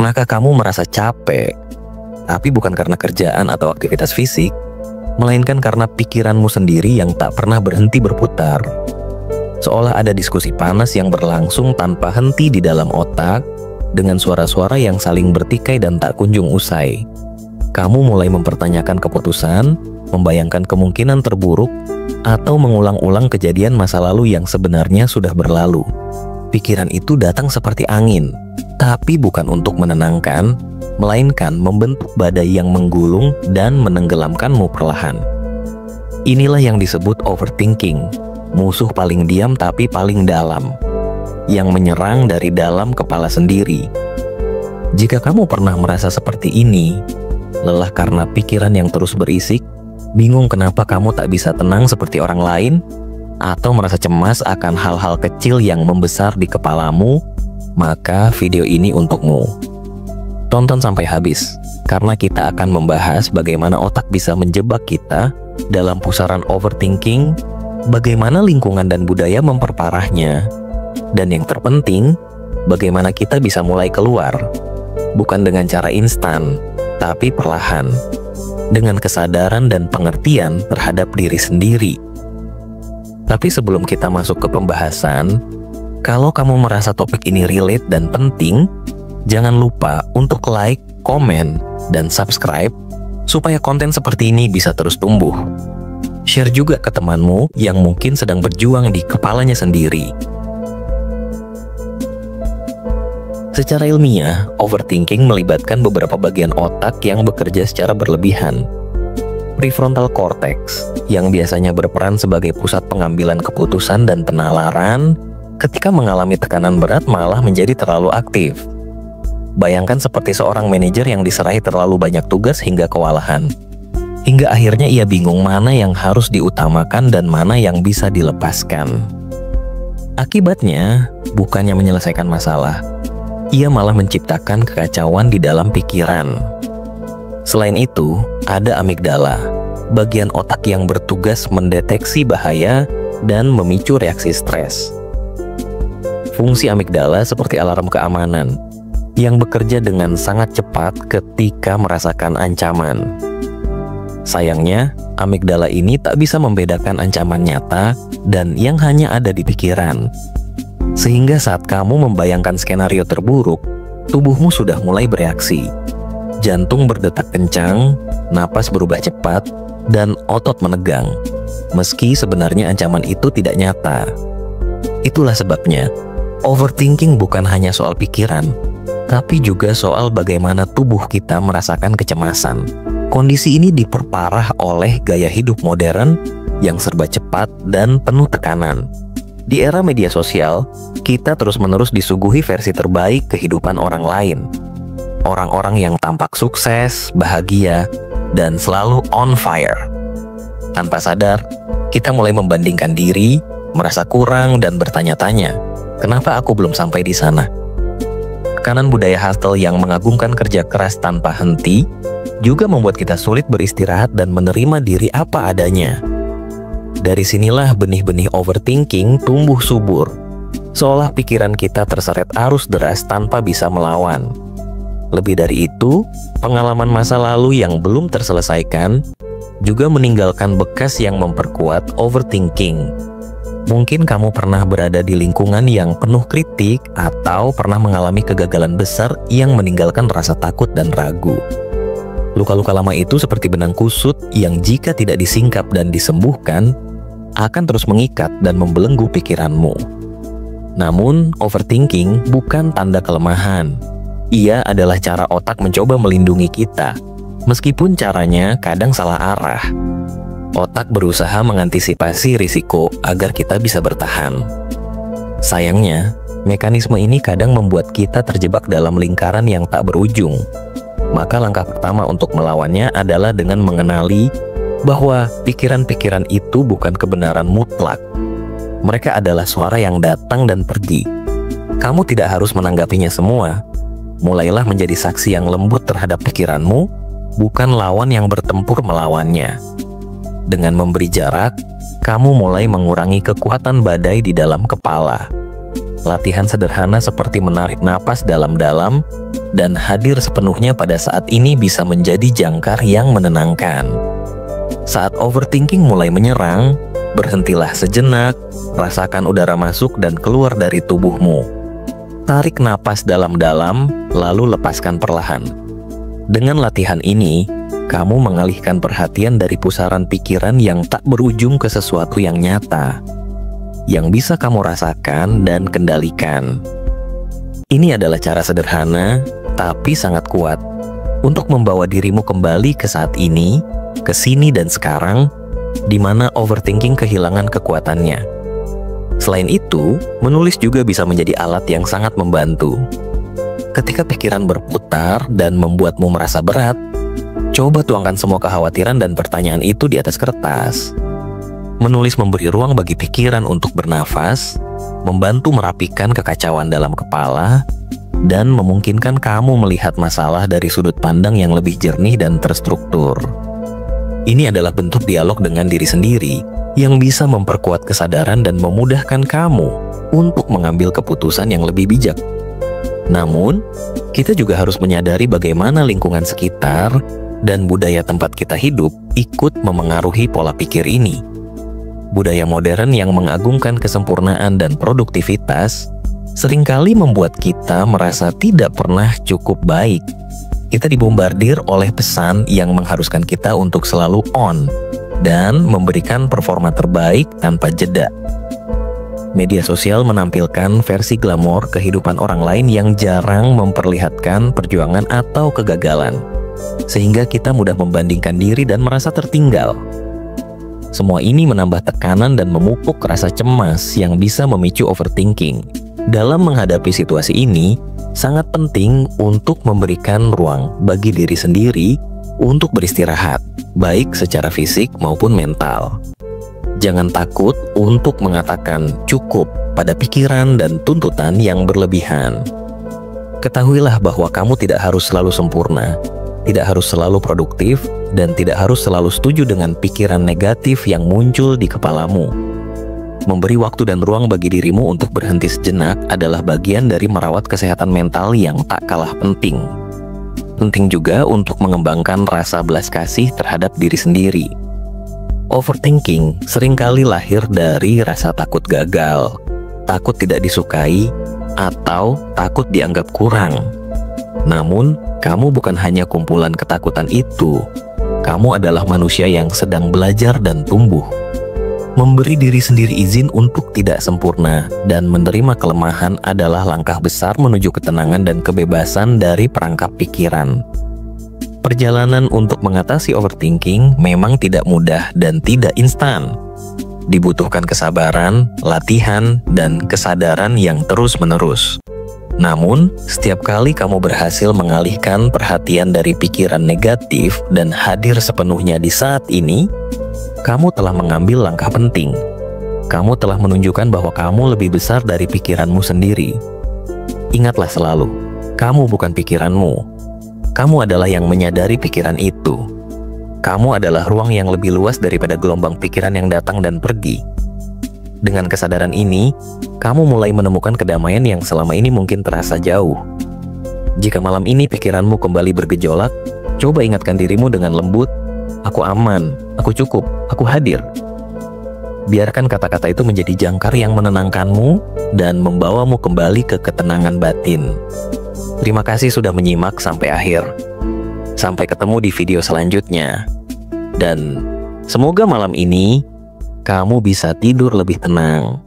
Pernahkah kamu merasa capek, tapi bukan karena kerjaan atau aktivitas fisik, melainkan karena pikiranmu sendiri yang tak pernah berhenti berputar? Seolah ada diskusi panas yang berlangsung tanpa henti di dalam otak, dengan suara-suara yang saling bertikai dan tak kunjung usai. Kamu mulai mempertanyakan keputusan, membayangkan kemungkinan terburuk, atau mengulang-ulang kejadian masa lalu yang sebenarnya sudah berlalu. Pikiran itu datang seperti angin, tapi bukan untuk menenangkan, melainkan membentuk badai yang menggulung dan menenggelamkanmu perlahan. Inilah yang disebut overthinking, musuh paling diam tapi paling dalam, yang menyerang dari dalam kepala sendiri. Jika kamu pernah merasa seperti ini, lelah karena pikiran yang terus berisik, bingung kenapa kamu tak bisa tenang seperti orang lain, atau merasa cemas akan hal-hal kecil yang membesar di kepalamu, maka video ini untukmu. Tonton sampai habis, karena kita akan membahas bagaimana otak bisa menjebak kita dalam pusaran overthinking, bagaimana lingkungan dan budaya memperparahnya, dan yang terpenting, bagaimana kita bisa mulai keluar, bukan dengan cara instan, tapi perlahan, dengan kesadaran dan pengertian terhadap diri sendiri. Tapi sebelum kita masuk ke pembahasan, kalau kamu merasa topik ini relate dan penting, jangan lupa untuk like, komen, dan subscribe, supaya konten seperti ini bisa terus tumbuh. Share juga ke temanmu yang mungkin sedang berjuang di kepalanya sendiri. Secara ilmiah, overthinking melibatkan beberapa bagian otak yang bekerja secara berlebihan. Prefrontal cortex, yang biasanya berperan sebagai pusat pengambilan keputusan dan penalaran, ketika mengalami tekanan berat malah menjadi terlalu aktif. Bayangkan seperti seorang manajer yang diserahi terlalu banyak tugas hingga kewalahan. Hingga akhirnya ia bingung mana yang harus diutamakan dan mana yang bisa dilepaskan. Akibatnya, bukannya menyelesaikan masalah, ia malah menciptakan kekacauan di dalam pikiran. Selain itu, ada amigdala, bagian otak yang bertugas mendeteksi bahaya dan memicu reaksi stres. Fungsi amigdala seperti alarm keamanan, yang bekerja dengan sangat cepat ketika merasakan ancaman. Sayangnya, amigdala ini tak bisa membedakan ancaman nyata dan yang hanya ada di pikiran. Sehingga saat kamu membayangkan skenario terburuk, tubuhmu sudah mulai bereaksi. Jantung berdetak kencang, napas berubah cepat, dan otot menegang, meski sebenarnya ancaman itu tidak nyata. Itulah sebabnya, overthinking bukan hanya soal pikiran, tapi juga soal bagaimana tubuh kita merasakan kecemasan. Kondisi ini diperparah oleh gaya hidup modern yang serba cepat dan penuh tekanan. Di era media sosial, kita terus-menerus disuguhi versi terbaik kehidupan orang lain. Orang-orang yang tampak sukses, bahagia, dan selalu on fire. Tanpa sadar, kita mulai membandingkan diri, merasa kurang, dan bertanya-tanya, kenapa aku belum sampai di sana? Tekanan budaya hustle yang mengagungkan kerja keras tanpa henti juga membuat kita sulit beristirahat dan menerima diri apa adanya. Dari sinilah benih-benih overthinking tumbuh subur, seolah pikiran kita terseret arus deras tanpa bisa melawan. Lebih dari itu, pengalaman masa lalu yang belum terselesaikan juga meninggalkan bekas yang memperkuat overthinking. Mungkin kamu pernah berada di lingkungan yang penuh kritik atau pernah mengalami kegagalan besar yang meninggalkan rasa takut dan ragu. Luka-luka lama itu seperti benang kusut yang jika tidak disingkap dan disembuhkan, akan terus mengikat dan membelenggu pikiranmu. Namun, overthinking bukan tanda kelemahan. Ia adalah cara otak mencoba melindungi kita, meskipun caranya kadang salah arah. Otak berusaha mengantisipasi risiko agar kita bisa bertahan. Sayangnya, mekanisme ini kadang membuat kita terjebak dalam lingkaran yang tak berujung. Maka langkah pertama untuk melawannya adalah dengan mengenali bahwa pikiran-pikiran itu bukan kebenaran mutlak. Mereka adalah suara yang datang dan pergi. Kamu tidak harus menanggapinya semua. Mulailah menjadi saksi yang lembut terhadap pikiranmu, bukan lawan yang bertempur melawannya. Dengan memberi jarak, kamu mulai mengurangi kekuatan badai di dalam kepala. latihan sederhana seperti menarik napas dalam-dalam dan hadir sepenuhnya pada saat ini bisa menjadi jangkar yang menenangkan. Saat overthinking mulai menyerang, berhentilah sejenak, rasakan udara masuk dan keluar dari tubuhmu. Tarik napas dalam-dalam, lalu lepaskan perlahan. Dengan latihan ini, kamu mengalihkan perhatian dari pusaran pikiran yang tak berujung ke sesuatu yang nyata, yang bisa kamu rasakan dan kendalikan. Ini adalah cara sederhana, tapi sangat kuat, untuk membawa dirimu kembali ke saat ini, ke sini dan sekarang, di mana overthinking kehilangan kekuatannya. Selain itu, menulis juga bisa menjadi alat yang sangat membantu. Ketika pikiran berputar dan membuatmu merasa berat, coba tuangkan semua kekhawatiran dan pertanyaan itu di atas kertas. Menulis memberi ruang bagi pikiran untuk bernafas, membantu merapikan kekacauan dalam kepala, dan memungkinkan kamu melihat masalah dari sudut pandang yang lebih jernih dan terstruktur. Ini adalah bentuk dialog dengan diri sendiri yang bisa memperkuat kesadaran dan memudahkan kamu untuk mengambil keputusan yang lebih bijak. Namun, kita juga harus menyadari bagaimana lingkungan sekitar dan budaya tempat kita hidup ikut memengaruhi pola pikir ini. Budaya modern yang mengagungkan kesempurnaan dan produktivitas seringkali membuat kita merasa tidak pernah cukup baik. Kita dibombardir oleh pesan yang mengharuskan kita untuk selalu on dan memberikan performa terbaik tanpa jeda. Media sosial menampilkan versi glamor kehidupan orang lain yang jarang memperlihatkan perjuangan atau kegagalan, sehingga kita mudah membandingkan diri dan merasa tertinggal. Semua ini menambah tekanan dan memupuk rasa cemas yang bisa memicu overthinking. Dalam menghadapi situasi ini, sangat penting untuk memberikan ruang bagi diri sendiri untuk beristirahat, baik secara fisik maupun mental. Jangan takut untuk mengatakan cukup pada pikiran dan tuntutan yang berlebihan. Ketahuilah bahwa kamu tidak harus selalu sempurna, tidak harus selalu produktif, dan tidak harus selalu setuju dengan pikiran negatif yang muncul di kepalamu. Memberi waktu dan ruang bagi dirimu untuk berhenti sejenak adalah bagian dari merawat kesehatan mental yang tak kalah penting. Penting juga untuk mengembangkan rasa belas kasih terhadap diri sendiri. Overthinking seringkali lahir dari rasa takut gagal, takut tidak disukai, atau takut dianggap kurang. Namun, kamu bukan hanya kumpulan ketakutan itu. Kamu adalah manusia yang sedang belajar dan tumbuh. Memberi diri sendiri izin untuk tidak sempurna dan menerima kelemahan adalah langkah besar menuju ketenangan dan kebebasan dari perangkap pikiran. Perjalanan untuk mengatasi overthinking memang tidak mudah dan tidak instan. Dibutuhkan kesabaran, latihan, dan kesadaran yang terus-menerus. Namun, setiap kali kamu berhasil mengalihkan perhatian dari pikiran negatif dan hadir sepenuhnya di saat ini, kamu telah mengambil langkah penting. Kamu telah menunjukkan bahwa kamu lebih besar dari pikiranmu sendiri. Ingatlah selalu, kamu bukan pikiranmu. Kamu adalah yang menyadari pikiran itu. Kamu adalah ruang yang lebih luas daripada gelombang pikiran yang datang dan pergi. Dengan kesadaran ini, kamu mulai menemukan kedamaian yang selama ini mungkin terasa jauh. Jika malam ini pikiranmu kembali bergejolak, coba ingatkan dirimu dengan lembut, "Aku aman, aku cukup, aku hadir." Biarkan kata-kata itu menjadi jangkar yang menenangkanmu dan membawamu kembali ke ketenangan batin. Terima kasih sudah menyimak sampai akhir. Sampai ketemu di video selanjutnya. Dan semoga malam ini kamu bisa tidur lebih tenang.